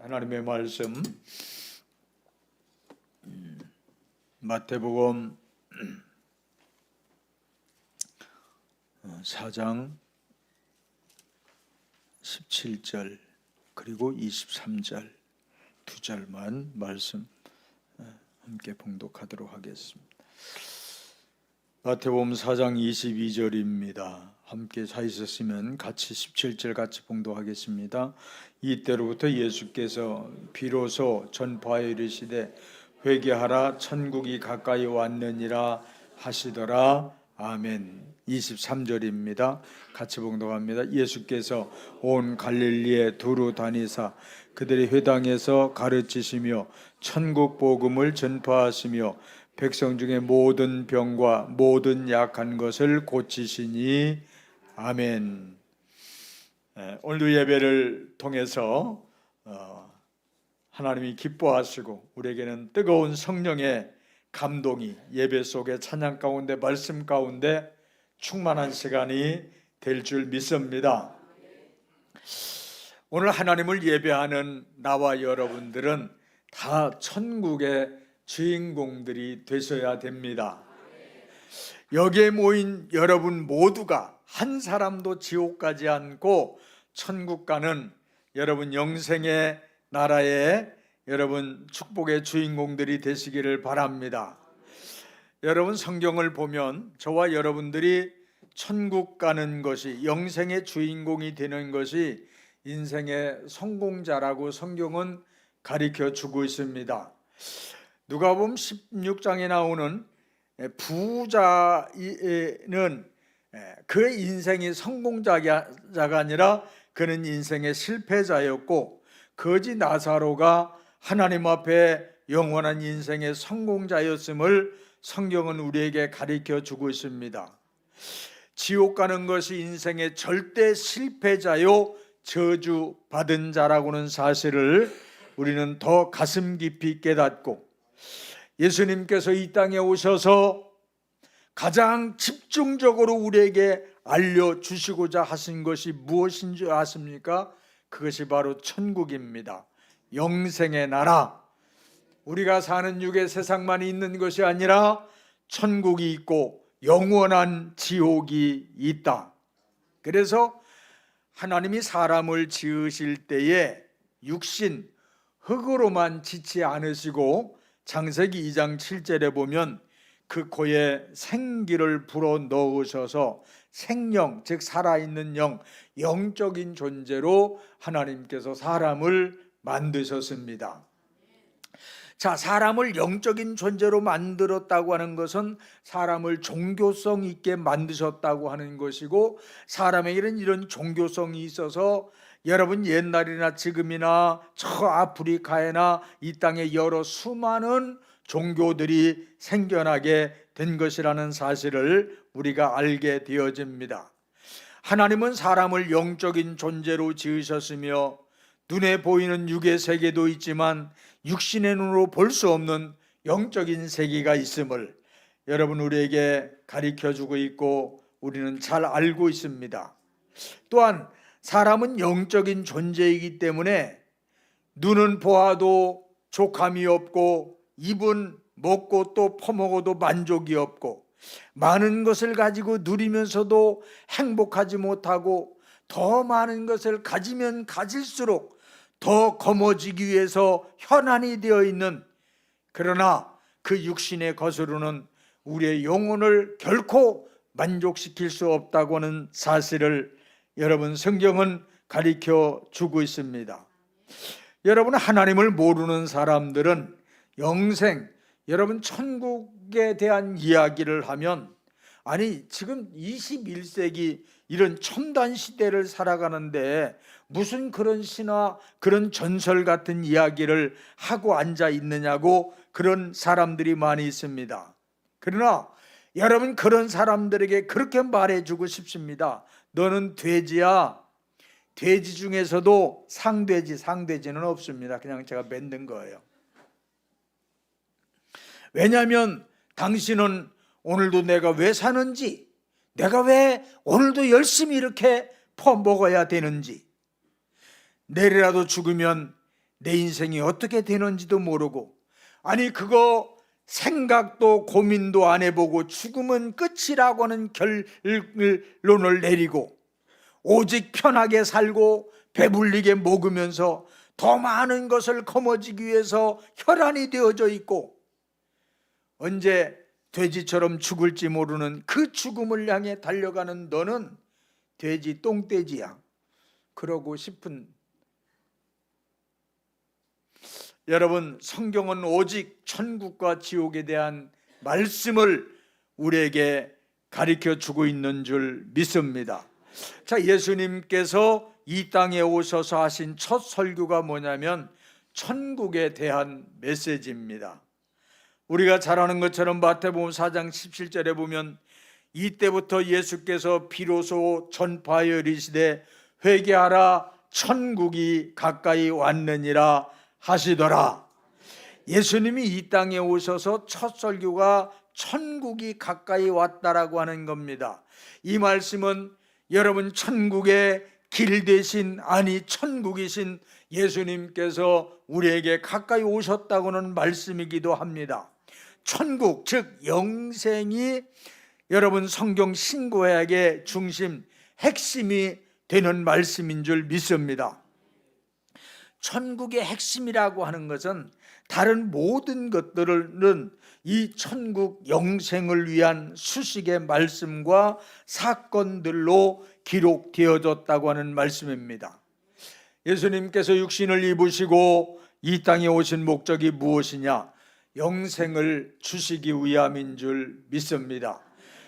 하나님의 말씀 마태복음 4장 17절 그리고 23절 두 절만 말씀 함께 봉독하도록 하겠습니다. 마태복음 4장 22절입니다. 함께 서 있었으면 같이 17절 같이 봉독하겠습니다. 이때로부터 예수께서 비로소 전파하여 이르시되 회개하라 천국이 가까이 왔느니라 하시더라. 아멘. 23절입니다. 같이 봉독합니다. 예수께서 온 갈릴리에 두루 다니사 그들의 회당에서 가르치시며 천국 복음을 전파하시며 백성 중에 모든 병과 모든 약한 것을 고치시니 아멘. 오늘도 예배를 통해서 하나님이 기뻐하시고 우리에게는 뜨거운 성령의 감동이 예배 속에 찬양 가운데 말씀 가운데 충만한 시간이 될 줄 믿습니다. 오늘 하나님을 예배하는 나와 여러분들은 다 천국의 주인공들이 되셔야 됩니다. 여기에 모인 여러분 모두가 한 사람도 지옥 가지 않고 천국 가는 여러분 영생의 나라의 여러분 축복의 주인공들이 되시기를 바랍니다. 여러분 성경을 보면 저와 여러분들이 천국 가는 것이 영생의 주인공이 되는 것이 인생의 성공자라고 성경은 가르쳐 주고 있습니다. 누가복음 16장에 나오는 부자는 그의 인생이 성공자가 아니라 그는 인생의 실패자였고 거지 나사로가 하나님 앞에 영원한 인생의 성공자였음을 성경은 우리에게 가르쳐 주고 있습니다. 지옥 가는 것이 인생의 절대 실패자요 저주받은 자라고는 사실을 우리는 더 가슴 깊이 깨닫고 예수님께서 이 땅에 오셔서 가장 집중적으로 우리에게 알려주시고자 하신 것이 무엇인 줄 아십니까? 그것이 바로 천국입니다. 영생의 나라. 우리가 사는 육의 세상만 있는 것이 아니라 천국이 있고 영원한 지옥이 있다. 그래서 하나님이 사람을 지으실 때에 육신, 흙으로만 짓지 않으시고 창세기 2장 7절에 보면 그 코에 생기를 불어 넣으셔서 생명, 즉 살아있는 영, 영적인 존재로 하나님께서 사람을 만드셨습니다. 자, 사람을 영적인 존재로 만들었다고 하는 것은 사람을 종교성 있게 만드셨다고 하는 것이고 사람에게는 이런 종교성이 있어서 여러분 옛날이나 지금이나 저 아프리카에나 이 땅에 여러 수많은 종교들이 생겨나게 된 것이라는 사실을 우리가 알게 되어집니다. 하나님은 사람을 영적인 존재로 지으셨으며 눈에 보이는 육의 세계도 있지만 육신의 눈으로 볼 수 없는 영적인 세계가 있음을 여러분 우리에게 가르쳐주고 있고 우리는 잘 알고 있습니다. 또한 사람은 영적인 존재이기 때문에 눈은 보아도 족함이 없고 입은 먹고 또 퍼먹어도 만족이 없고 많은 것을 가지고 누리면서도 행복하지 못하고 더 많은 것을 가지면 가질수록 더 거머쥐기 위해서 현안이 되어 있는 그러나 그 육신의 것으로는 우리의 영혼을 결코 만족시킬 수 없다고 하는 사실을 여러분 성경은 가르쳐 주고 있습니다. 여러분 하나님을 모르는 사람들은 영생, 여러분 천국에 대한 이야기를 하면 아니 지금 21세기 이런 첨단 시대를 살아가는데 무슨 그런 신화, 그런 전설 같은 이야기를 하고 앉아 있느냐고 그런 사람들이 많이 있습니다. 그러나 여러분 그런 사람들에게 그렇게 말해주고 싶습니다. 너는 돼지야. 돼지 중에서도 상돼지는 없습니다. 그냥 제가 만든 거예요. 왜냐하면 당신은 오늘도 내가 왜 사는지, 내가 왜 오늘도 열심히 이렇게 퍼먹어야 되는지, 내일이라도 죽으면 내 인생이 어떻게 되는지도 모르고, 아니 그거 생각도 고민도 안 해보고 죽으면 끝이라고 하는 결론을 내리고 오직 편하게 살고 배불리게 먹으면서 더 많은 것을 거머쥐기 위해서 혈안이 되어져 있고, 언제 돼지처럼 죽을지 모르는 그 죽음을 향해 달려가는 너는 돼지 똥돼지야. 그러고 싶은, 여러분, 성경은 오직 천국과 지옥에 대한 말씀을 우리에게 가르쳐 주고 있는 줄 믿습니다. 자, 예수님께서 이 땅에 오셔서 하신 첫 설교가 뭐냐면 천국에 대한 메시지입니다. 우리가 잘 아는 것처럼 마태복음 4장 17절에 보면 이때부터 예수께서 비로소 전파하여 이르시되 회개하라 천국이 가까이 왔느니라 하시더라. 예수님이 이 땅에 오셔서 첫 설교가 천국이 가까이 왔다라고 하는 겁니다. 이 말씀은 여러분 천국의 길 대신, 아니 천국이신 예수님께서 우리에게 가까이 오셨다고는 말씀이기도 합니다. 천국, 즉 영생이 여러분 성경 신구약의 중심, 핵심이 되는 말씀인 줄 믿습니다. 천국의 핵심이라고 하는 것은 다른 모든 것들은 이 천국 영생을 위한 수식의 말씀과 사건들로 기록되어졌다고 하는 말씀입니다. 예수님께서 육신을 입으시고 이 땅에 오신 목적이 무엇이냐? 영생을 주시기 위함인 줄 믿습니다.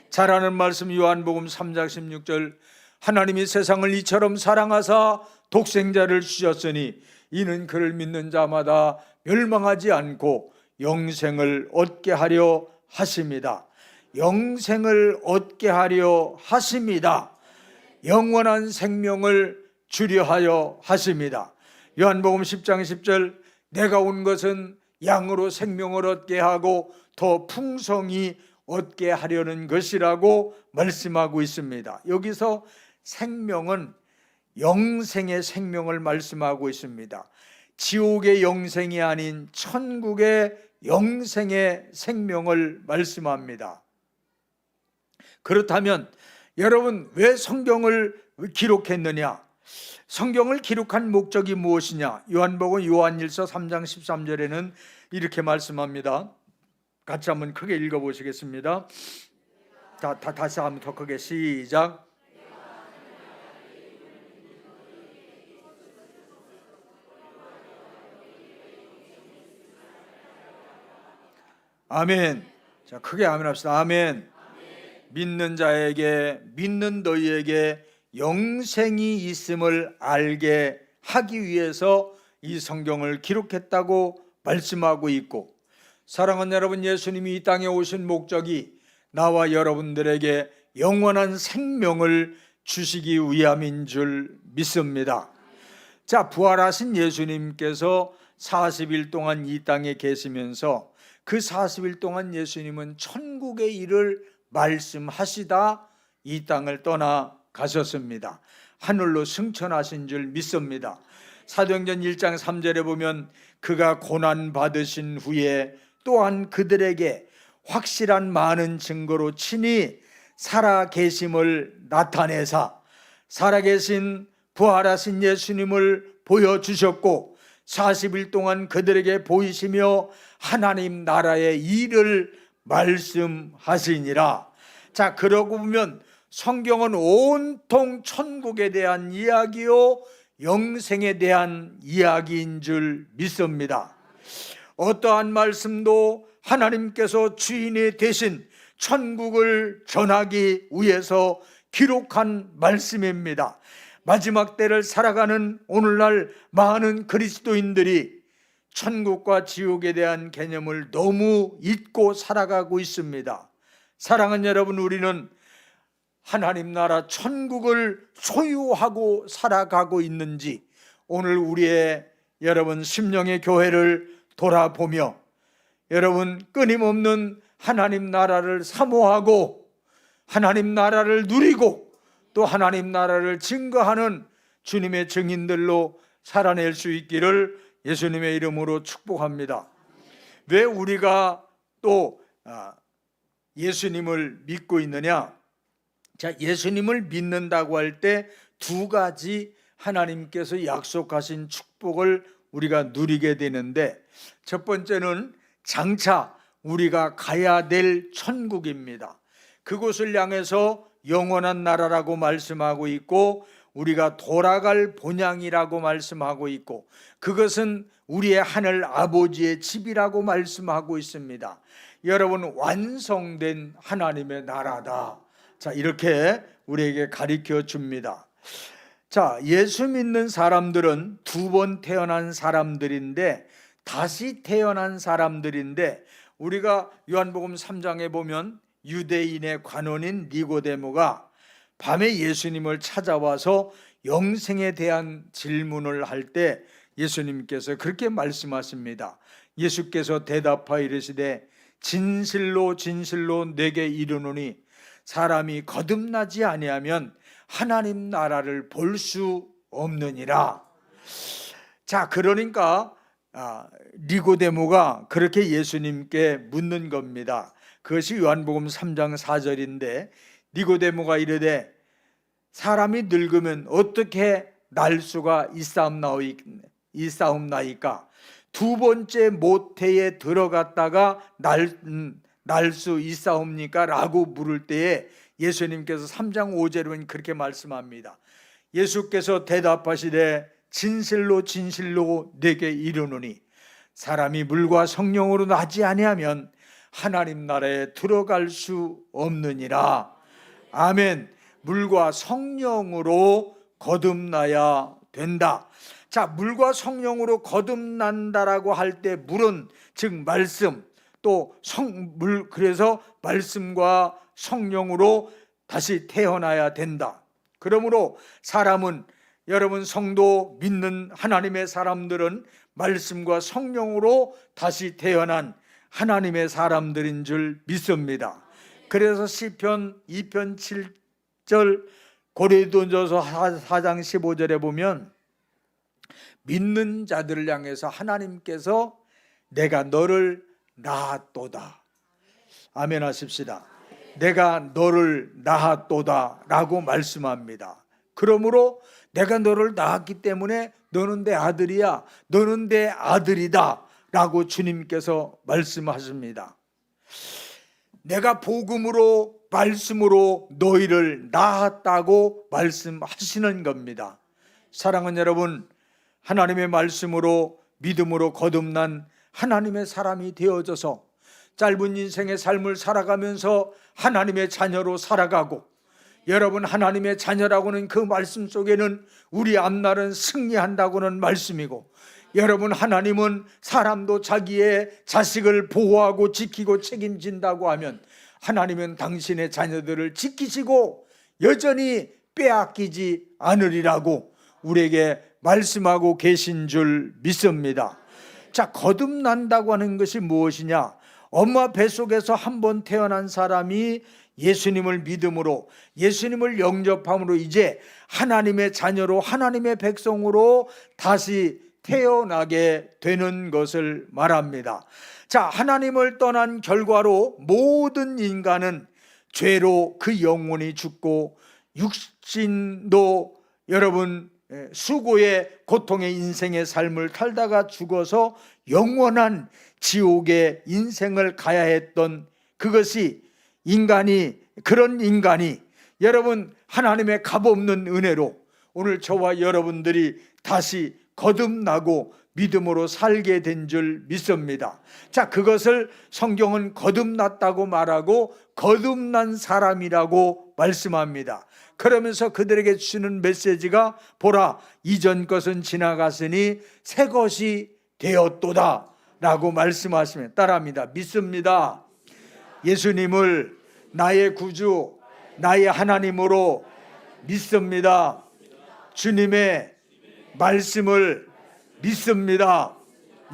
잘 아는 말씀 요한복음 3장 16절, 하나님이 세상을 이처럼 사랑하사 독생자를 주셨으니 이는 그를 믿는 자마다 멸망하지 않고 영생을 얻게 하려 하십니다. 영생을 얻게 하려 하십니다. 영원한 생명을 주려 하여 하십니다. 요한복음 10장 10절, 내가 온 것은 양으로 생명을 얻게 하고 더 풍성히 얻게 하려는 것이라고 말씀하고 있습니다. 여기서 생명은 영생의 생명을 말씀하고 있습니다. 지옥의 영생이 아닌 천국의 영생의 생명을 말씀합니다. 그렇다면 여러분, 왜 성경을 기록했느냐? 성경을 기록한 목적이 무엇이냐? 요한복음 요한일서 3장 13절에는 이렇게 말씀합니다. 같이 한번 크게 읽어보시겠습니다. 다시 한번 더 크게 시작. 아멘. 자, 크게 아멘 합시다. 아멘. 믿는 자에게, 믿는 너희에게 영생이 있음을 알게 하기 위해서 이 성경을 기록했다고 말씀하고 있고, 사랑하는 여러분, 예수님이 이 땅에 오신 목적이 나와 여러분들에게 영원한 생명을 주시기 위함인 줄 믿습니다. 자, 부활하신 예수님께서 40일 동안 이 땅에 계시면서 그 40일 동안 예수님은 천국의 일을 말씀하시다 이 땅을 떠나 가셨습니다. 하늘로 승천하신 줄 믿습니다. 사도행전 1장 3절에 보면 그가 고난 받으신 후에 또한 그들에게 확실한 많은 증거로 친히 살아계심을 나타내사 살아계신 부활하신 예수님을 보여주셨고 40일 동안 그들에게 보이시며 하나님 나라의 일을 말씀하시니라. 자, 그러고 보면 성경은 온통 천국에 대한 이야기요 영생에 대한 이야기인 줄 믿습니다. 어떠한 말씀도 하나님께서 주인이 되신 천국을 전하기 위해서 기록한 말씀입니다. 마지막 때를 살아가는 오늘날 많은 그리스도인들이 천국과 지옥에 대한 개념을 너무 잊고 살아가고 있습니다. 사랑하는 여러분, 우리는 하나님 나라 천국을 소유하고 살아가고 있는지 오늘 우리의 여러분 심령의 교회를 돌아보며 여러분 끊임없는 하나님 나라를 사모하고 하나님 나라를 누리고 또 하나님 나라를 증거하는 주님의 증인들로 살아낼 수 있기를 예수님의 이름으로 축복합니다. 왜 우리가 또 예수님을 믿고 있느냐? 자, 예수님을 믿는다고 할 때 두 가지 하나님께서 약속하신 축복을 우리가 누리게 되는데, 첫 번째는 장차 우리가 가야 될 천국입니다. 그곳을 향해서 영원한 나라라고 말씀하고 있고, 우리가 돌아갈 본향이라고 말씀하고 있고, 그것은 우리의 하늘 아버지의 집이라고 말씀하고 있습니다. 여러분, 완성된 하나님의 나라다. 자, 이렇게 우리에게 가르쳐 줍니다. 자, 예수 믿는 사람들은 두 번 태어난 사람들인데, 다시 태어난 사람들인데, 우리가 요한복음 3장에 보면 유대인의 관원인 니고데모가 밤에 예수님을 찾아와서 영생에 대한 질문을 할 때 예수님께서 그렇게 말씀하십니다. 예수께서 대답하여 이르시되 진실로 진실로 내게 이르노니 사람이 거듭나지 아니하면 하나님 나라를 볼 수 없느니라. 자, 그러니까 니고데모가 그렇게 예수님께 묻는 겁니다. 그것이 요한복음 3장 4절인데, 니고데모가 이르되 사람이 늙으면 어떻게 날 수가 있사옵나이까? 두 번째 모태에 들어갔다가 날 수 있사옵니까? 라고 물을 때에 예수님께서 3장 5절에 보면 그렇게 말씀합니다. 예수께서 대답하시되 진실로 진실로 내게 이르노니 사람이 물과 성령으로 나지 아니하면 하나님 나라에 들어갈 수 없느니라. 아멘. 물과 성령으로 거듭나야 된다. 자, 물과 성령으로 거듭난다라고 할 때 물은 즉 말씀, 또 물, 그래서 말씀과 성령으로 다시 태어나야 된다. 그러므로 사람은, 여러분 성도 믿는 하나님의 사람들은 말씀과 성령으로 다시 태어난 하나님의 사람들인 줄 믿습니다. 그래서 시편 2편 7절, 고린도전서 4장 15절에 보면 믿는 자들을 향해서 하나님께서 내가 너를 낳았도다. 아멘 하십시다. 내가 너를 낳았도다 라고 말씀합니다. 그러므로 내가 너를 낳았기 때문에 너는 내 아들이야, 너는 내 아들이다 라고 주님께서 말씀하십니다. 내가 복음으로 말씀으로 너희를 낳았다고 말씀하시는 겁니다. 사랑하는 여러분, 하나님의 말씀으로 믿음으로 거듭난 하나님의 사람이 되어져서 짧은 인생의 삶을 살아가면서 하나님의 자녀로 살아가고, 여러분 하나님의 자녀라고는 그 말씀 속에는 우리 앞날은 승리한다고는 말씀이고, 여러분 하나님은 사람도 자기의 자식을 보호하고 지키고 책임진다고 하면 하나님은 당신의 자녀들을 지키시고 여전히 빼앗기지 않으리라고 우리에게 말씀하고 계신 줄 믿습니다. 자, 거듭난다고 하는 것이 무엇이냐? 엄마 뱃속에서 한 번 태어난 사람이 예수님을 믿음으로, 예수님을 영접함으로 이제 하나님의 자녀로, 하나님의 백성으로 다시 태어나게 되는 것을 말합니다. 자, 하나님을 떠난 결과로 모든 인간은 죄로 그 영혼이 죽고 육신도 여러분 수고의 고통의 인생의 삶을 살다가 죽어서 영원한 지옥의 인생을 가야 했던 그것이 그런 인간이 여러분 하나님의 값없는 은혜로 오늘 저와 여러분들이 다시 거듭나고 믿음으로 살게 된 줄 믿습니다. 자, 그것을 성경은 거듭났다고 말하고 거듭난 사람이라고 말씀합니다. 그러면서 그들에게 주시는 메시지가 보라, 이전 것은 지나갔으니 새 것이 되었도다 라고 말씀하시면 따라합니다. 믿습니다. 예수님을 나의 구주, 나의 하나님으로 믿습니다. 주님의 말씀을 믿습니다.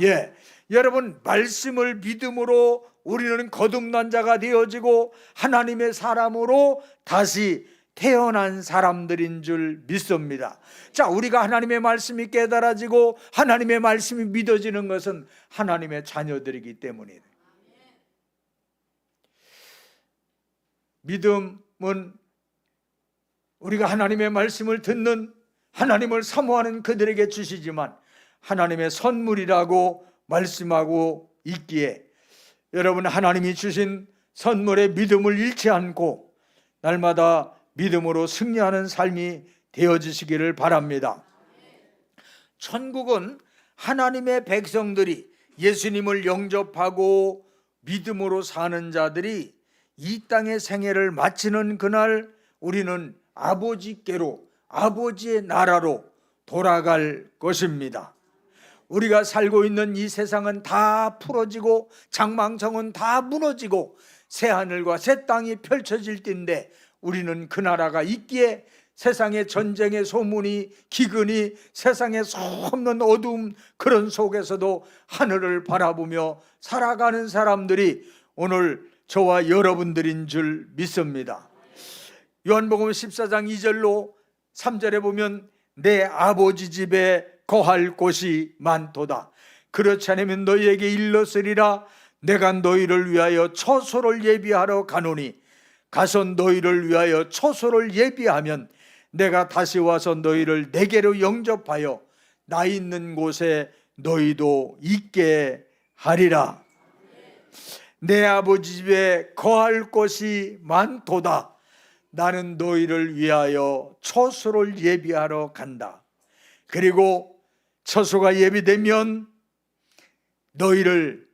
예, 여러분 말씀을 믿음으로 우리는 거듭난 자가 되어지고 하나님의 사람으로 다시 태어난 사람들인 줄 믿습니다. 자, 우리가 하나님의 말씀이 깨달아지고 하나님의 말씀이 믿어지는 것은 하나님의 자녀들이기 때문이에요. 믿음은 우리가 하나님의 말씀을 듣는, 하나님을 사모하는 그들에게 주시지만 하나님의 선물이라고 말씀하고 있기에 여러분, 하나님이 주신 선물에 믿음을 잃지 않고 날마다 믿음으로 승리하는 삶이 되어지시기를 바랍니다. 천국은 하나님의 백성들이 예수님을 영접하고 믿음으로 사는 자들이 이 땅의 생애를 마치는 그날 우리는 아버지께로, 아버지의 나라로 돌아갈 것입니다. 우리가 살고 있는 이 세상은 다 풀어지고 장망성은 다 무너지고 새하늘과 새 땅이 펼쳐질 때인데 우리는 그 나라가 있기에 세상의 전쟁의 소문이, 기근이, 세상에 솟는 어두움, 그런 속에서도 하늘을 바라보며 살아가는 사람들이 오늘 저와 여러분들인 줄 믿습니다. 요한복음 14장 2절로 3절에 보면 내 아버지 집에 거할 곳이 많도다. 그렇지 않으면 너희에게 일렀으리라. 내가 너희를 위하여 처소를 예비하러 가노니 가서 너희를 위하여 처소를 예비하면 내가 다시 와서 너희를 내게로 영접하여 나 있는 곳에 너희도 있게 하리라. 내 아버지 집에 거할 곳이 많도다. 나는 너희를 위하여 처소를 예비하러 간다. 그리고 처소가 예비되면 너희를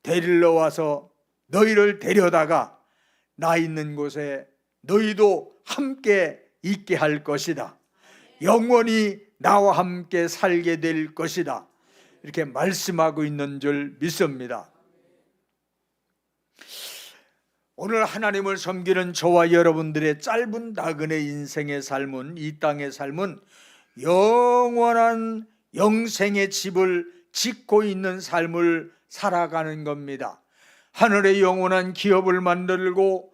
데리러 와서 너희를 데려다가 나 있는 곳에 너희도 함께 있게 할 것이다. 영원히 나와 함께 살게 될 것이다. 이렇게 말씀하고 있는 줄 믿습니다. 오늘 하나님을 섬기는 저와 여러분들의 짧은 나그네 인생의 삶은, 이 땅의 삶은 영원한 영생의 집을 짓고 있는 삶을 살아가는 겁니다. 하늘의 영원한 기업을 만들고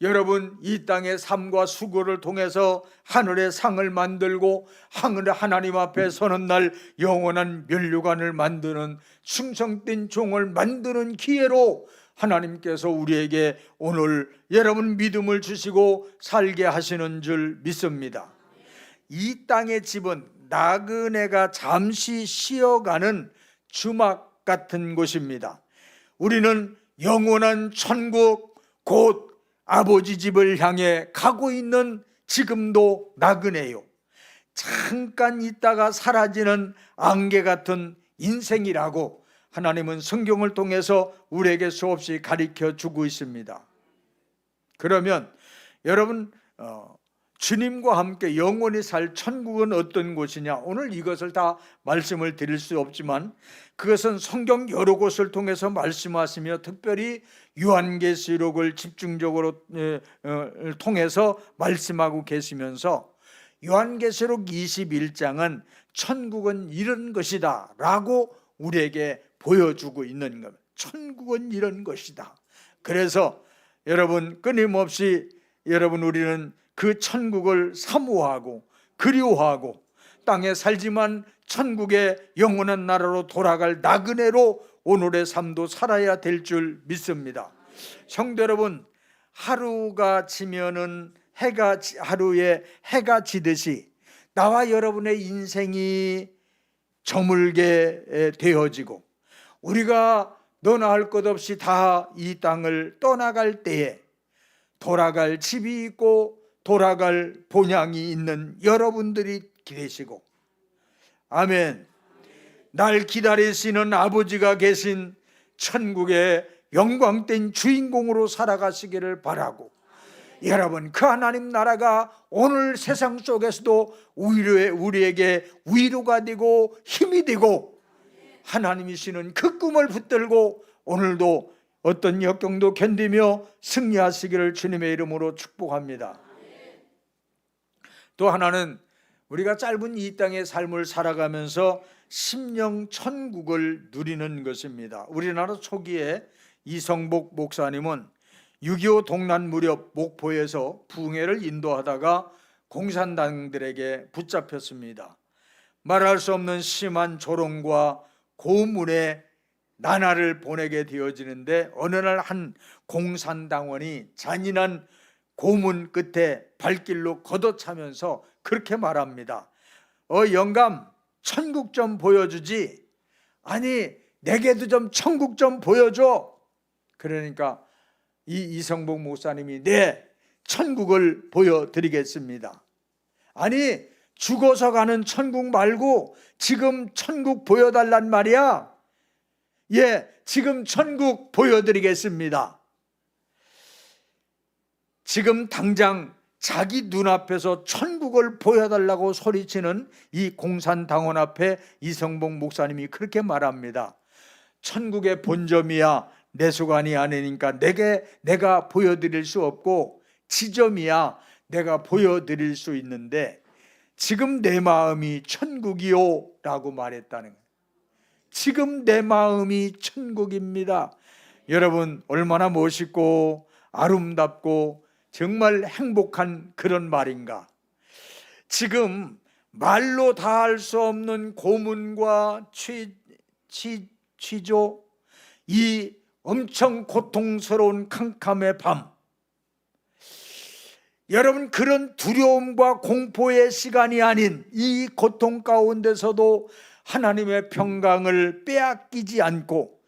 여러분, 이 땅의 삶과 수고를 통해서 하늘의 상을 만들고 하나님 앞에 서는 날 영원한 면류관을 만드는 충성된 종을 만드는 기회로 하나님께서 우리에게 오늘 여러분 믿음을 주시고 살게 하시는 줄 믿습니다. 이 땅의 집은 나그네가 잠시 쉬어가는 주막 같은 곳입니다. 우리는 영원한 천국, 곧 아버지 집을 향해 가고 있는 지금도 나그네요. 잠깐 있다가 사라지는 안개 같은 인생이라고 하나님은 성경을 통해서 우리에게 수없이 가르쳐 주고 있습니다. 그러면 여러분, 주님과 함께 영원히 살 천국은 어떤 곳이냐? 오늘 이것을 다 말씀을 드릴 수 없지만 그것은 성경 여러 곳을 통해서 말씀하시며 특별히 요한계시록을 집중적으로 통해서 말씀하고 계시면서 요한계시록 21장은 천국은 이런 것이다 라고 우리에게 보여주고 있는 겁니다. 천국은 이런 것이다. 그래서 여러분, 끊임없이 우리는 그 천국을 사모하고 그리워하고 땅에 살지만 천국의 영원한 나라로 돌아갈 나그네로 오늘의 삶도 살아야 될 줄 믿습니다. 성도 여러분, 하루가 지면은 하루에 해가 지듯이 나와 여러분의 인생이 저물게 되어지고 우리가 너나 할 것 없이 다 이 땅을 떠나갈 때에 돌아갈 집이 있고 돌아갈 본향이 있는 여러분들이 계시고, 아멘, 날 기다리시는 아버지가 계신 천국의 영광된 주인공으로 살아가시기를 바라고, 여러분, 그 하나님 나라가 오늘 세상 속에서도 우리에게 위로가 되고 힘이 되고 하나님이시는 그 꿈을 붙들고 오늘도 어떤 역경도 견디며 승리하시기를 주님의 이름으로 축복합니다. 또 하나는 우리가 짧은 이 땅의 삶을 살아가면서 심령 천국을 누리는 것입니다. 우리나라 초기에 이성복 목사님은 6.25 동란 무렵 목포에서 부흥회를 인도하다가 공산당들에게 붙잡혔습니다. 말할 수 없는 심한 조롱과 고문의 나날을 보내게 되어지는데, 어느 날 한 공산당원이 잔인한 고문 끝에 발길로 걷어차면서 그렇게 말합니다. 영감, 천국 좀 보여주지. 아니, 내게도 좀 천국 좀 보여줘. 그러니까 이성복 목사님이 네, 천국을 보여드리겠습니다. 아니, 죽어서 가는 천국 말고 지금 천국 보여달란 말이야. 예, 지금 천국 보여드리겠습니다. 지금 당장 자기 눈앞에서 천국을 보여달라고 소리치는 이 공산당원 앞에 이성복 목사님이 그렇게 말합니다. 천국의 본점이야 내 수관이 아니니까 내가 보여드릴 수 없고, 지점이야 내가 보여드릴 수 있는데 지금 내 마음이 천국이요 라고 말했다는 거예요. 지금 내 마음이 천국입니다. 여러분, 얼마나 멋있고 아름답고 정말 행복한 그런 말인가. 지금 말로 다 할 수 없는 고문과 취조, 이 엄청 고통스러운 캄캄의 밤, 여러분, 그런 두려움과 공포의 시간이 아닌 이 고통 가운데서도 하나님의 평강을 빼앗기지 않고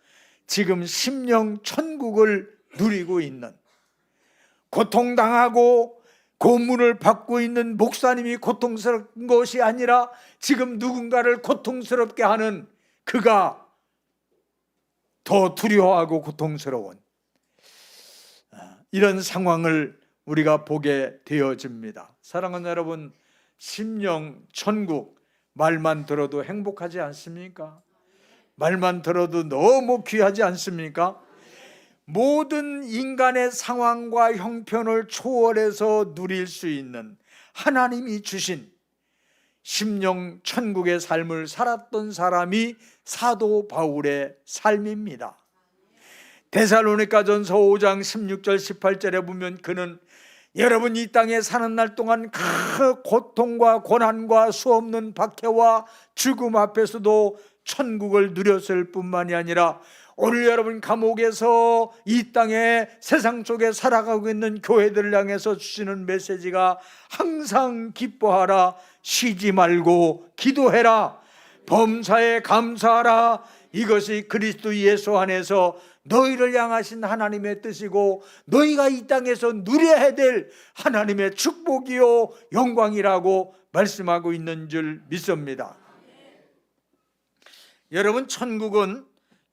지금 심령 천국을 누리고 있는, 고통당하고 고문을 받고 있는 목사님이 고통스러운 것이 아니라 지금 누군가를 고통스럽게 하는 그가 더 두려워하고 고통스러운 이런 상황을 우리가 보게 되어집니다. 사랑하는 여러분, 심령 천국 말만 들어도 행복하지 않습니까? 말만 들어도 너무 귀하지 않습니까? 모든 인간의 상황과 형편을 초월해서 누릴 수 있는 하나님이 주신 심령 천국의 삶을 살았던 사람이 사도 바울의 삶입니다. 데살로니가전서 5장 16절 18절에 보면 그는 여러분 이 땅에 사는 날 동안 그 고통과 고난과 수없는 박해와 죽음 앞에서도 천국을 누렸을 뿐만이 아니라 오늘 여러분 감옥에서 이 땅에 세상 속에 살아가고 있는 교회들을 향해서 주시는 메시지가 항상 기뻐하라, 쉬지 말고 기도해라, 범사에 감사하라, 이것이 그리스도 예수 안에서 너희를 향하신 하나님의 뜻이고 너희가 이 땅에서 누려야 될 하나님의 축복이요 영광이라고 말씀하고 있는 줄 믿습니다. 여러분, 천국은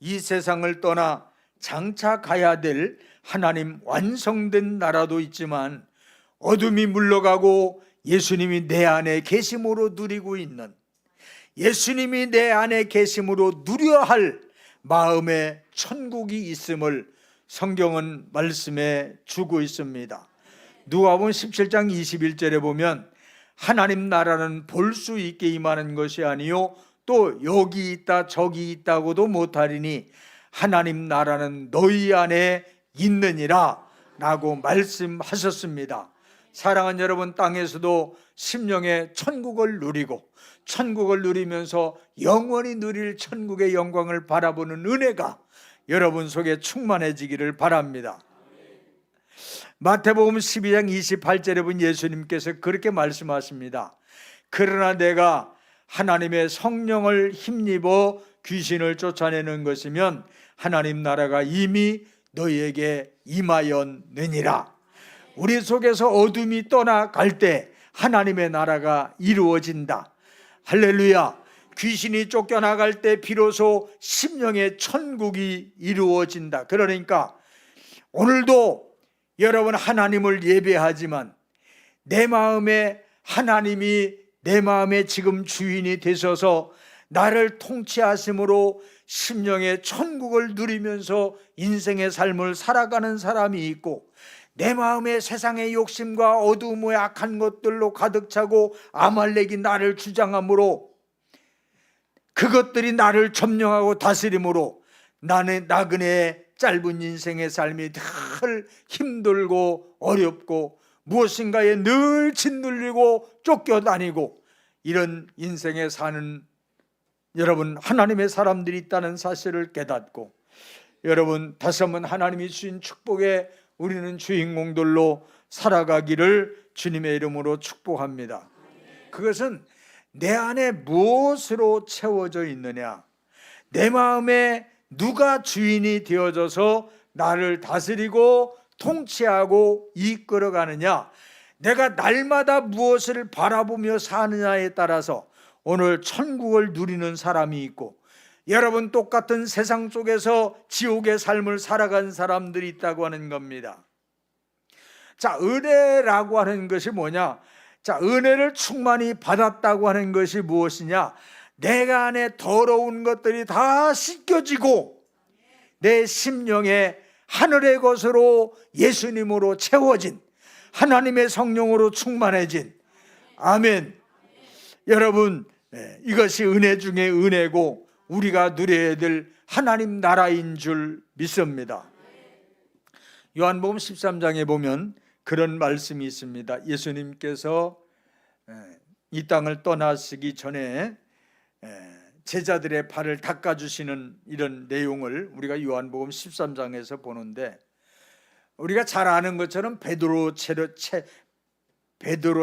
이 세상을 떠나 장차 가야 될 하나님 완성된 나라도 있지만 어둠이 물러가고 예수님이 내 안에 계심으로 누리고 있는, 예수님이 내 안에 계심으로 누려야 할 마음의 천국이 있음을 성경은 말씀해 주고 있습니다. 누가복음 17장 21절에 보면 하나님 나라는 볼 수 있게 임하는 것이 아니요 또 여기 있다 저기 있다고도 못하리니 하나님 나라는 너희 안에 있느니라 라고 말씀하셨습니다. 사랑하는 여러분, 땅에서도 심령의 천국을 누리고 천국을 누리면서 영원히 누릴 천국의 영광을 바라보는 은혜가 여러분 속에 충만해지기를 바랍니다. 마태복음 12장 28절에 본 예수님께서 그렇게 말씀하십니다. 그러나 내가 하나님의 성령을 힘입어 귀신을 쫓아내는 것이면 하나님 나라가 이미 너희에게 임하였느니라. 우리 속에서 어둠이 떠나갈 때 하나님의 나라가 이루어진다. 할렐루야. 귀신이 쫓겨나갈 때 비로소 심령의 천국이 이루어진다. 그러니까 오늘도 여러분 하나님을 예배하지만 내 마음에 하나님이 내 마음의 지금 주인이 되셔서 나를 통치하심으로 심령의 천국을 누리면서 인생의 삶을 살아가는 사람이 있고, 내 마음에 세상의 욕심과 어두움의 악한 것들로 가득 차고 아말렉이 나를 주장함으로 그것들이 나를 점령하고 다스림으로 나는 나그네의 짧은 인생의 삶이 늘 힘들고 어렵고 무엇인가에 늘 짓눌리고 쫓겨다니고 이런 인생에 사는 여러분, 하나님의 사람들이 있다는 사실을 깨닫고 여러분, 다시 한번 하나님이 주신 축복에 우리는 주인공들로 살아가기를 주님의 이름으로 축복합니다. 그것은 내 안에 무엇으로 채워져 있느냐, 내 마음에 누가 주인이 되어져서 나를 다스리고 통치하고 이끌어가느냐, 내가 날마다 무엇을 바라보며 사느냐에 따라서 오늘 천국을 누리는 사람이 있고, 여러분 똑같은 세상 속에서 지옥의 삶을 살아간 사람들이 있다고 하는 겁니다. 자, 은혜라고 하는 것이 뭐냐? 자, 은혜를 충만히 받았다고 하는 것이 무엇이냐? 내가 안에 더러운 것들이 다 씻겨지고 내 심령에 하늘의 것으로 예수님으로 채워진, 하나님의 성령으로 충만해진, 아멘. 여러분, 이것이 은혜 중에 은혜고 우리가 누려야 될 하나님 나라인 줄 믿습니다. 요한복음 13장에 보면 그런 말씀이 있습니다. 예수님께서 이 땅을 떠나시기 전에 제자들의 발을 닦아주시는 이런 내용을 우리가 요한복음 13장에서 보는데, 우리가 잘 아는 것처럼 베드로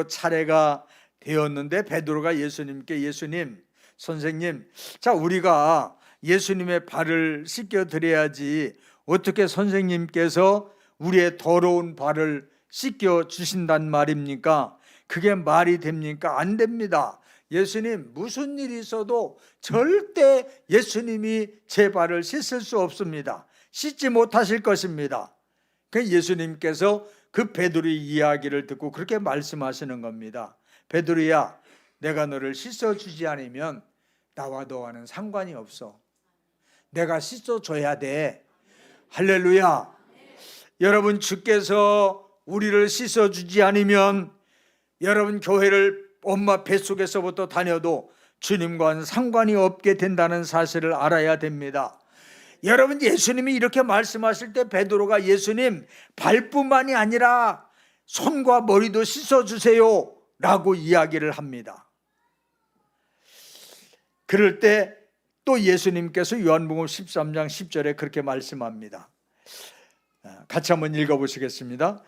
차례가 되었는데, 베드로가 예수님께, 예수님, 선생님, 자, 우리가 예수님의 발을 씻겨 드려야지 어떻게 선생님께서 우리의 더러운 발을 씻겨 주신단 말입니까? 그게 말이 됩니까? 안 됩니다. 예수님, 무슨 일이 있어도 절대 예수님이 제 발을 씻을 수 없습니다. 씻지 못하실 것입니다. 그래서 예수님께서 그 베드로의 이야기를 듣고 그렇게 말씀하시는 겁니다. 베드로야, 내가 너를 씻어주지 않으면 나와 너와는 상관이 없어. 내가 씻어줘야 돼. 할렐루야. 여러분, 주께서 우리를 씻어주지 않으면 여러분 교회를 엄마 뱃속에서부터 다녀도 주님과는 상관이 없게 된다는 사실을 알아야 됩니다. 여러분, 예수님이 이렇게 말씀하실 때 베드로가 예수님, 발뿐만이 아니라 손과 머리도 씻어주세요 라고 이야기를 합니다. 그럴 때 또 예수님께서 요한복음 13장 10절에 그렇게 말씀합니다. 같이 한번 읽어보시겠습니다.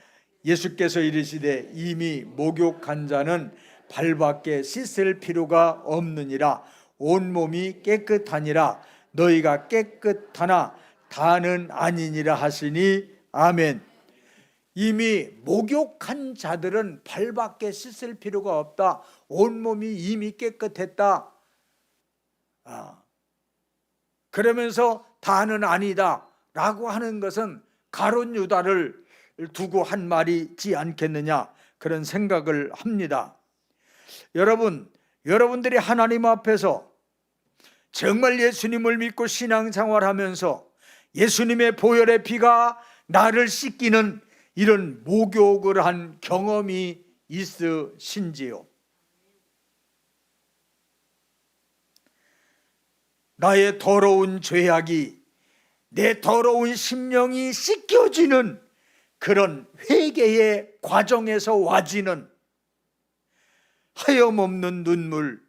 예수께서 이르시되 이미 목욕한 자는 발밖에 씻을 필요가 없느니라. 온몸이 깨끗하니라. 너희가 깨끗하나 다는 아니니라 하시니 아멘. 이미 목욕한 자들은 발밖에 씻을 필요가 없다. 온몸이 이미 깨끗했다. 그러면서 다는 아니다 라고 하는 것은 가룟 유다를 두고 한 말이지 않겠느냐, 그런 생각을 합니다. 여러분들이 하나님 앞에서 정말 예수님을 믿고 신앙생활하면서 예수님의 보혈의 피가 나를 씻기는 이런 목욕을 한 경험이 있으신지요? 나의 더러운 죄악이, 내 더러운 심령이 씻겨지는 그런 회개의 과정에서 와지는 하염없는 눈물,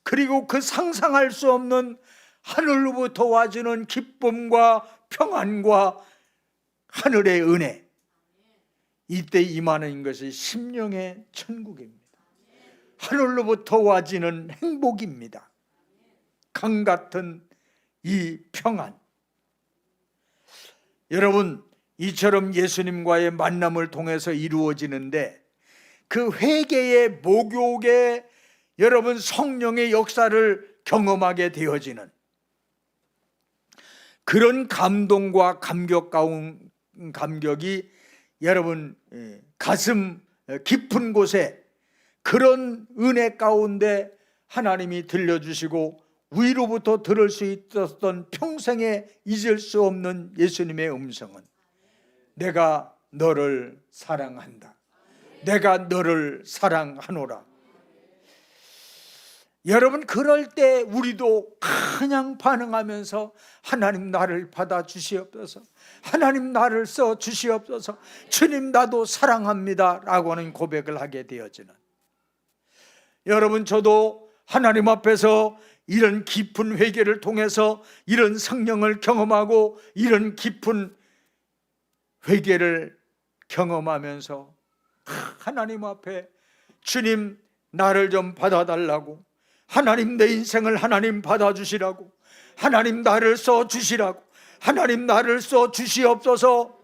그리고 그 상상할 수 없는 하늘로부터 와주는 기쁨과 평안과 하늘의 은혜, 이때 임하는 것이 심령의 천국입니다. 하늘로부터 와지는 행복입니다. 강 같은 이 평안. 여러분, 이처럼 예수님과의 만남을 통해서 이루어지는데, 그 회개의 목욕에 여러분 성령의 역사를 경험하게 되어지는 그런 감동과 감격이 여러분 가슴 깊은 곳에, 그런 은혜 가운데 하나님이 들려주시고 위로부터 들을 수 있었던 평생에 잊을 수 없는 예수님의 음성은 내가 너를 사랑한다. 내가 너를 사랑하노라. 여러분, 그럴 때 우리도 그냥 반응하면서 하나님 나를 받아주시옵소서, 하나님 나를 써주시옵소서, 주님 나도 사랑합니다 라고 하는 고백을 하게 되어지는, 여러분, 저도 하나님 앞에서 이런 깊은 회개를 통해서 이런 성령을 경험하고 이런 깊은 회개를 경험하면서 하나님 앞에 주님 나를 좀 받아달라고, 하나님 내 인생을 하나님 받아주시라고, 하나님 나를 써주시라고, 하나님 나를 써주시옵소서,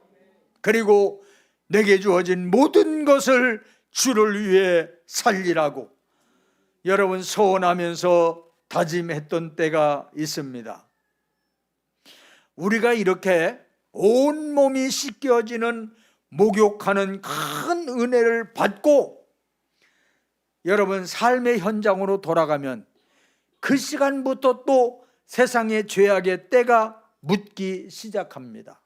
그리고 내게 주어진 모든 것을 주를 위해 살리라고 여러분 소원하면서 다짐했던 때가 있습니다. 우리가 이렇게 온몸이 씻겨지는 목욕하는 큰 은혜를 받고 여러분 삶의 현장으로 돌아가면 그 시간부터 또 세상의 죄악의 때가 묻기 시작합니다.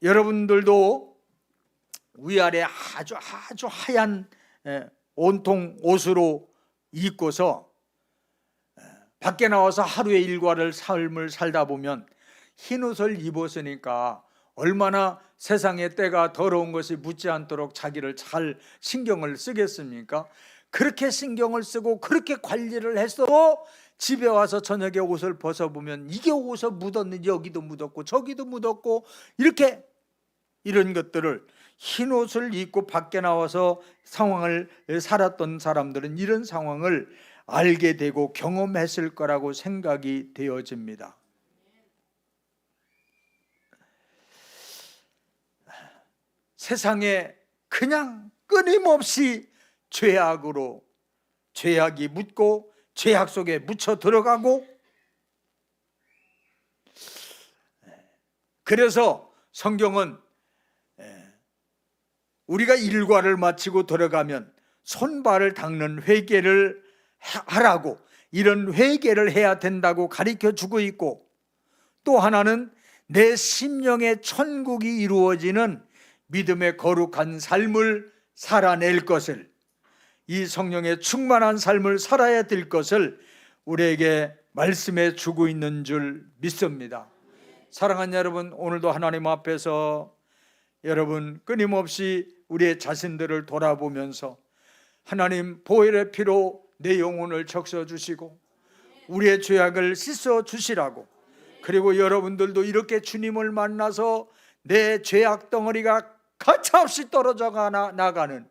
여러분들도 위아래 아주 하얀 온통 옷으로 입고서 밖에 나와서 하루의 일과를 삶을 살다 보면 흰 옷을 입었으니까 얼마나 세상의 때가 더러운 것이 묻지 않도록 자기를 잘 신경을 쓰겠습니까? 그렇게 신경을 쓰고 그렇게 관리를 했어도 집에 와서 저녁에 옷을 벗어보면 이게 옷에 묻었는지 여기도 묻었고 저기도 묻었고, 이렇게 이런 것들을 흰 옷을 입고 밖에 나와서 상황을 살았던 사람들은 이런 상황을 알게 되고 경험했을 거라고 생각이 되어집니다. 세상에 그냥 끊임없이 죄악이 묻고 죄악 속에 묻혀 들어가고, 그래서 성경은 우리가 일과를 마치고 들어가면 손발을 닦는 회개를 하라고, 이런 회개를 해야 된다고 가르쳐 주고 있고, 또 하나는 내 심령의 천국이 이루어지는 믿음의 거룩한 삶을 살아낼 것을, 이 성령의 충만한 삶을 살아야 될 것을 우리에게 말씀해 주고 있는 줄 믿습니다. 사랑하는 여러분, 오늘도 하나님 앞에서 여러분 끊임없이 우리의 자신들을 돌아보면서 하나님 보혈의 피로 내 영혼을 적셔주시고 우리의 죄악을 씻어주시라고, 그리고 여러분들도 이렇게 주님을 만나서 내 죄악 덩어리가 가차없이 떨어져 나가는,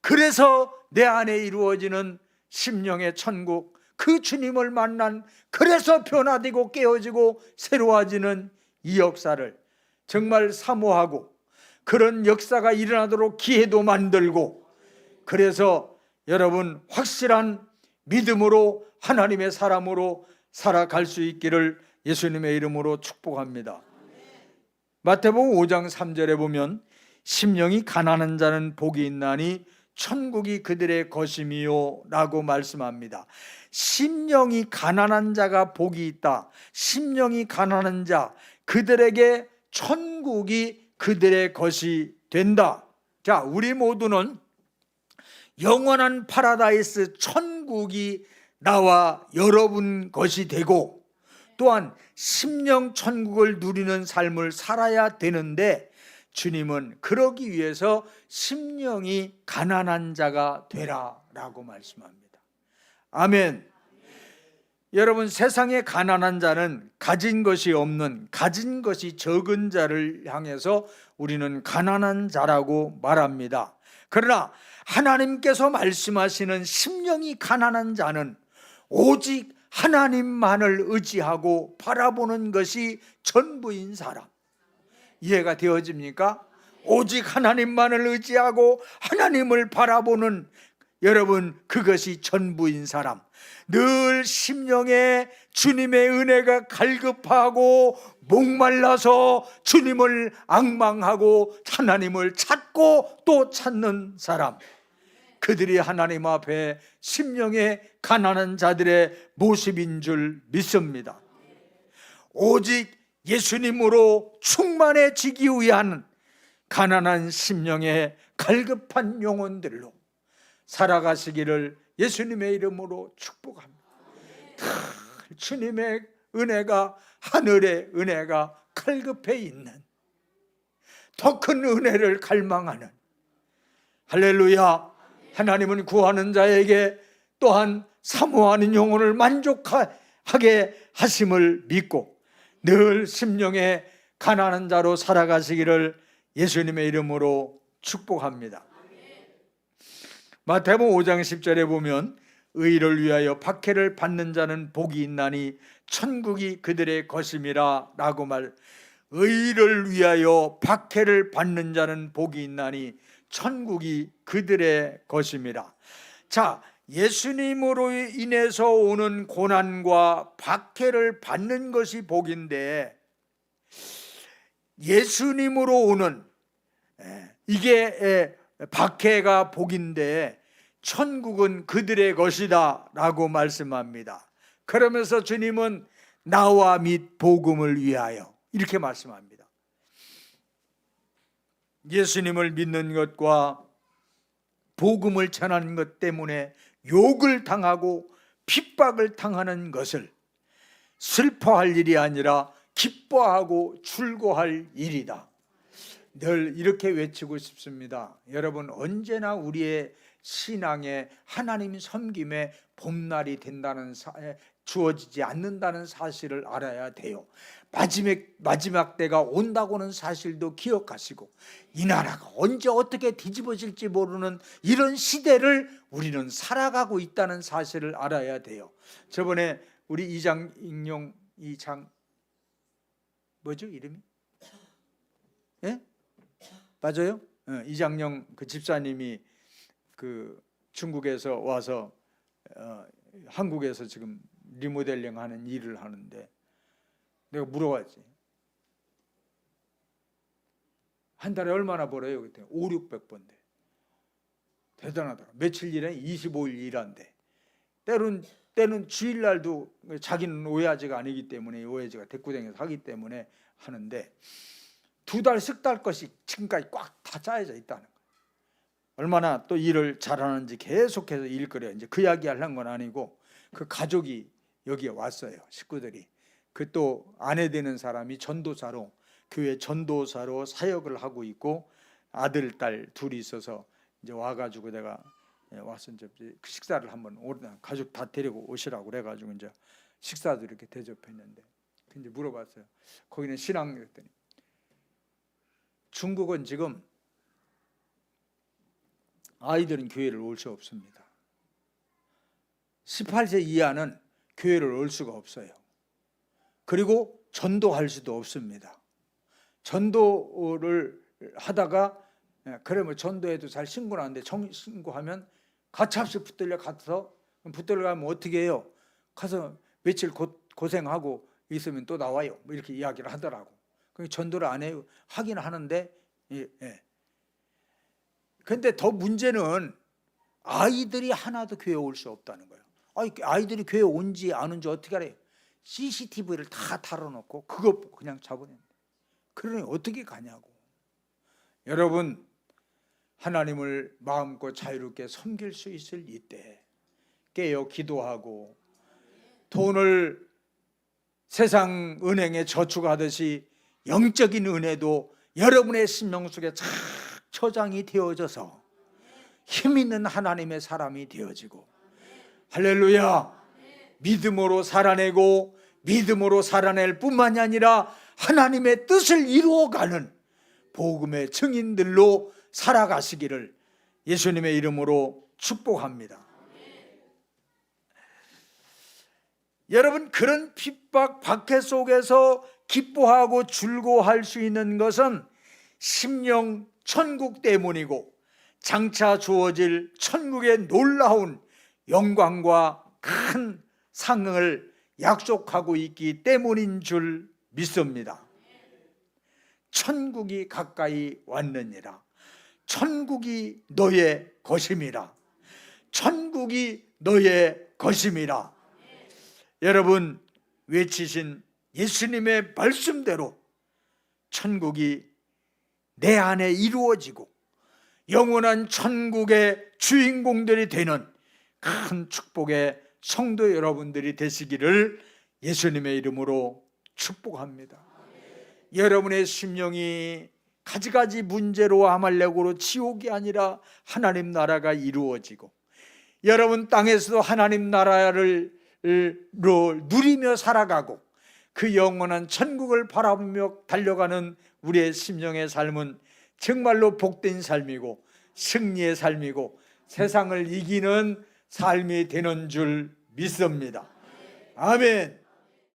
그래서 내 안에 이루어지는 심령의 천국, 그 주님을 만난, 그래서 변화되고 깨어지고 새로워지는 이 역사를 정말 사모하고 그런 역사가 일어나도록 기회도 만들고, 그래서 여러분 확실한 믿음으로 하나님의 사람으로 살아갈 수 있기를 예수님의 이름으로 축복합니다. 마태복음 5장 3절에 보면 심령이 가난한 자는 복이 있나니 천국이 그들의 것임이요 라고 말씀합니다. 심령이 가난한 자가 복이 있다. 심령이 가난한 자, 그들에게 천국이 그들의 것이 된다. 자, 우리 모두는 영원한 파라다이스 천국이 나와 여러분 것이 되고, 또한 심령 천국을 누리는 삶을 살아야 되는데, 주님은 그러기 위해서 심령이 가난한 자가 되라 라고 말씀합니다. 아멘. 여러분, 세상에 가난한 자는 가진 것이 없는, 가진 것이 적은 자를 향해서 우리는 가난한 자라고 말합니다. 그러나 하나님께서 말씀하시는 심령이 가난한 자는 오직 하나님만을 의지하고 바라보는 것이 전부인 사람. 이해가 되어집니까? 오직 하나님만을 의지하고 하나님을 바라보는, 여러분, 그것이 전부인 사람. 늘 심령에 주님의 은혜가 갈급하고 목말라서 주님을 앙망하고 하나님을 찾고 또 찾는 사람, 그들이 하나님 앞에 심령에 가난한 자들의 모습인 줄 믿습니다. 오직 예수님으로 충만해지기 위한 가난한 심령의 갈급한 영혼들로 살아가시기를 예수님의 이름으로 축복합니다. 주님의 은혜가, 하늘의 은혜가 갈급해 있는, 더 큰 은혜를 갈망하는, 할렐루야. 하나님은 구하는 자에게 또한 사모하는 영혼을 만족하게 하심을 믿고 늘 심령에 가난한 자로 살아가시기를 예수님의 이름으로 축복합니다. 마태복음 5장 10절에 보면 의를 위하여 박해를 받는 자는 복이 있나니 천국이 그들의 것임이라 라고 의를 위하여 박해를 받는 자는 복이 있나니 천국이 그들의 것임이라. 자, 예수님으로 인해서 오는 고난과 박해를 받는 것이 복인데, 예수님으로 오는 이게 박해가 복인데 천국은 그들의 것이다 라고 말씀합니다. 그러면서 주님은 나와 및 복음을 위하여 이렇게 말씀합니다. 예수님을 믿는 것과 복음을 전하는 것 때문에 욕을 당하고 핍박을 당하는 것을 슬퍼할 일이 아니라 기뻐하고 즐거워할 일이다. 늘 이렇게 외치고 싶습니다. 여러분, 언제나 우리의 신앙에 하나님 섬김에 봄날이 된다는 주어지지 않는다는 사실을 알아야 돼요. 마지막 때가 온다고는 사실도 기억하시고, 이 나라가 언제 어떻게 뒤집어질지 모르는 이런 시대를 우리는 살아가고 있다는 사실을 알아야 돼요. 저번에 우리 이장용 뭐죠 이름이? 예? 맞아요? 이장용 그 집사님이 그 중국에서 와서 한국에서 지금 리모델링 하는 일을 하는데, 내가 물어봤지. 한 달에 얼마나 벌어요? 그때 500-600번대. 대단하더라. 며칠 일에 25일 일한대. 때는 주일날도, 자기는 오야지가 아니기 때문에, 오야지가 대구댕에서 하기 때문에 하는데, 2달, 3달 것이 지금까지 꽉 다 짜여져 있다는 거예요. 얼마나 또 일을 잘하는지 계속해서 일거려요. 이제 그 이야기 하려는 건 아니고, 그 가족이 여기에 왔어요. 식구들이. 그 또 아내 되는 사람이 전도사로, 교회 전도사로 사역을 하고 있고, 아들, 딸 둘이 있어서 이제 와가지고 내가 와서 이제 식사를 한번 가족 다 데리고 오시라고 그래가지고 이제 식사도 이렇게 대접했는데, 이제 물어봤어요. 거기는 신앙 그랬더니, 중국은 지금 아이들은 교회를 올 수 없습니다. 18세 이하는 교회를 올 수가 없어요. 그리고 전도할 수도 없습니다. 전도를 하다가, 그러면 전도해도 잘 신고는 안 돼. 신고하면 가차없이 붙들려 가서, 붙들려 가면 어떻게 해요? 가서 며칠 고생하고 있으면 또 나와요. 뭐 이렇게 이야기를 하더라고. 전도를 안 해요. 하긴 하는데, 근데 더 문제는 아이들이 하나도 교회 올 수 없다는 거예요. 아이들이 교회 온지 안 온지 어떻게 알아요? CCTV를 다 달아놓고 그거 그냥 잡아낸대. 그러니 어떻게 가냐고. 여러분, 하나님을 마음껏 자유롭게 섬길 수 있을 이때 깨어 기도하고, 돈을 세상 은행에 저축하듯이 영적인 은혜도 여러분의 심령 속에 착 초장이 되어져서 힘 있는 하나님의 사람이 되어지고, 할렐루야, 믿음으로 살아내고 믿음으로 살아낼 뿐만이 아니라 하나님의 뜻을 이루어가는 복음의 증인들로 살아가시기를 예수님의 이름으로 축복합니다. 여러분, 그런 핍박 박해 속에서 기뻐하고 즐거워할 수 있는 것은 심령 천국 때문이고, 장차 주어질 천국의 놀라운 영광과 큰 상을 약속하고 있기 때문인 줄 믿습니다. 천국이 가까이 왔느니라. 천국이 너의 것임이라. 천국이 너의 것임이라. 여러분, 외치신 예수님의 말씀대로 천국이 내 안에 이루어지고 영원한 천국의 주인공들이 되는 큰 축복의 성도 여러분들이 되시기를 예수님의 이름으로 축복합니다. 여러분의 심령이 가지가지 문제로 아말렉으로 지옥이 아니라 하나님 나라가 이루어지고, 여러분 땅에서도 하나님 나라를 누리며 살아가고 그 영원한 천국을 바라보며 달려가는 우리의 심령의 삶은 정말로 복된 삶이고 승리의 삶이고 세상을 이기는 삶이 되는 줄 믿습니다. 아멘.